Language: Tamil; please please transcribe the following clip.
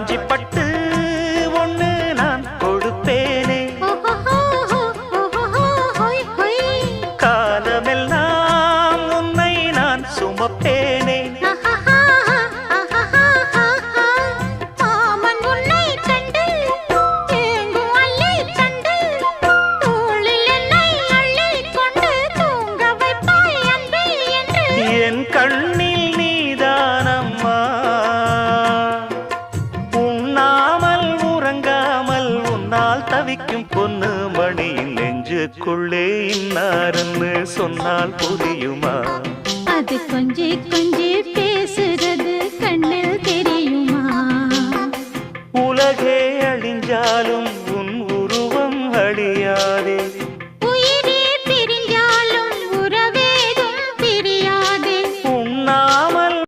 காஞ்சி பட்டு ஒண்ணு நான் கொடுப்பேனே, காலமெல்லாம் உன்னை நான் சுமப்பேனே. என் கண்ணில் நீதானம்மா, உண்ணாமல் உறங்காமல் உன்னால் தவிக்கும் பொண்ணு மணியின் நெஞ்சுக்குள்ளே இன்னாருன்னு சொன்னால் புரியுமா? அது கொஞ்சி கொஞ்சி